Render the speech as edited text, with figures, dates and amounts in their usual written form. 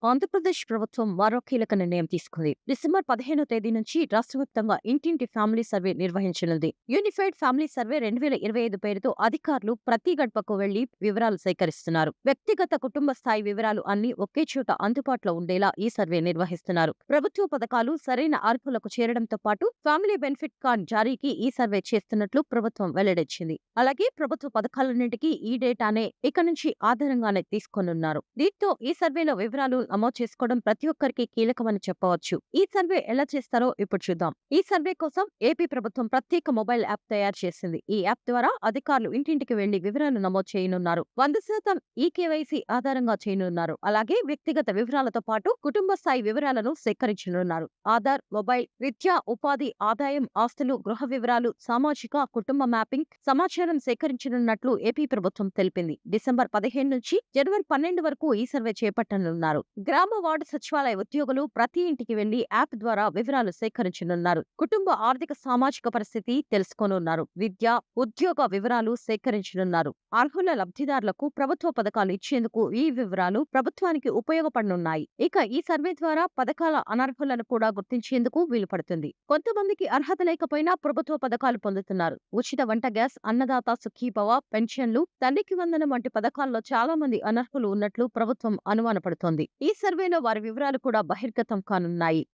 ఆంధ్రప్రదేశ్ ప్రభుత్వం మరో కీలక నిర్ణయం తీసుకుంది. డిసెంబర్ 15వ తేదీ నుంచి రాష్ట్ర వ్యాప్తంగా ఇంటింటి ఫ్యామిలీ సర్వే నిర్వహించనుంది. యూనిఫైడ్ ఫ్యామిలీ సర్వే 2025 పేరుతో అధికారులు ప్రతి గడపకు వెళ్లి వివరాలు సేకరిస్తున్నారు. వ్యక్తిగత కుటుంబ స్థాయి వివరాలు అన్ని ఒకే చోట అందుబాటులో ఉండేలా ఈ సర్వే నిర్వహిస్తున్నారు. ప్రభుత్వ పథకాలు సరైన అర్హులకు చేరడంతో పాటు ఫ్యామిలీ బెనిఫిట్ కార్డ్ జారీకి ఈ సర్వే చేస్తున్నట్లు ప్రభుత్వం వెల్లడించింది. అలాగే ప్రభుత్వ పథకాలన్నింటికీ ఈ డేటానే ఇక నుంచి ఆధారంగానే తీసుకోనున్నారు. దీంతో ఈ సర్వేలో వివరాలు నమోదు చేసుకోవడం ప్రతి ఒక్కరికి కీలకమని చెప్పవచ్చు. ఈ సర్వే ఎలా చేస్తారో ఇప్పుడు చూద్దాం. ఈ సర్వే కోసం ఏపీ ప్రభుత్వం ప్రత్యేక మొబైల్ యాప్ తయారు చేసింది. ఈ యాప్ ద్వారా అధికారులు ఇంటింటికి వెళ్లి వివరాలు నమోదు చేయనున్నారు. 100% ఈకేవైసీ ఆధారంగా చేయనున్నారు. అలాగే వ్యక్తిగత వివరాలతో పాటు కుటుంబ స్థాయి వివరాలను సేకరించనున్నారు. ఆధార్, మొబైల్, విద్య, ఉపాధి, ఆదాయం, ఆస్తులు, గృహ వివరాలు, సామాజిక, కుటుంబ మ్యాపింగ్ సమాచారం సేకరించనున్నట్లు ఏపీ ప్రభుత్వం తెలిపింది. డిసెంబర్ 15 నుంచి జనవరి 12 వరకు ఈ సర్వే చేపట్టనున్నారు. గ్రామ వార్డు సచివాలయ ఉద్యోగులు ప్రతి ఇంటికి వెళ్లి యాప్ ద్వారా వివరాలు సేకరించనున్నారు. కుటుంబ ఆర్థిక సామాజిక పరిస్థితి తెలుసుకోనున్నారు. విద్య, ఉద్యోగ వివరాలు సేకరించనున్నారు. అర్హుల లబ్ధిదారులకు ప్రభుత్వ పథకాలు ఇచ్చేందుకు ఈ వివరాలు ప్రభుత్వానికి ఉపయోగపడనున్నాయి. ఇక ఈ సర్వే ద్వారా పథకాల అనర్హులను కూడా గుర్తించేందుకు వీలు పడుతుంది. కొంతమందికి అర్హత లేకపోయినా ప్రభుత్వ పథకాలు పొందుతున్నారు. ఉచిత వంట గ్యాస్, అన్నదాత సుఖీభవ, పెన్షన్లు, తల్లికి వందనం వంటి పథకాల్లో చాలా మంది అనర్హులు ఉన్నట్లు ప్రభుత్వం అనుమానపడుతోంది. ఈ సర్వేలో వారి వివరాలు కూడా బహిర్గతం కానున్నాయి.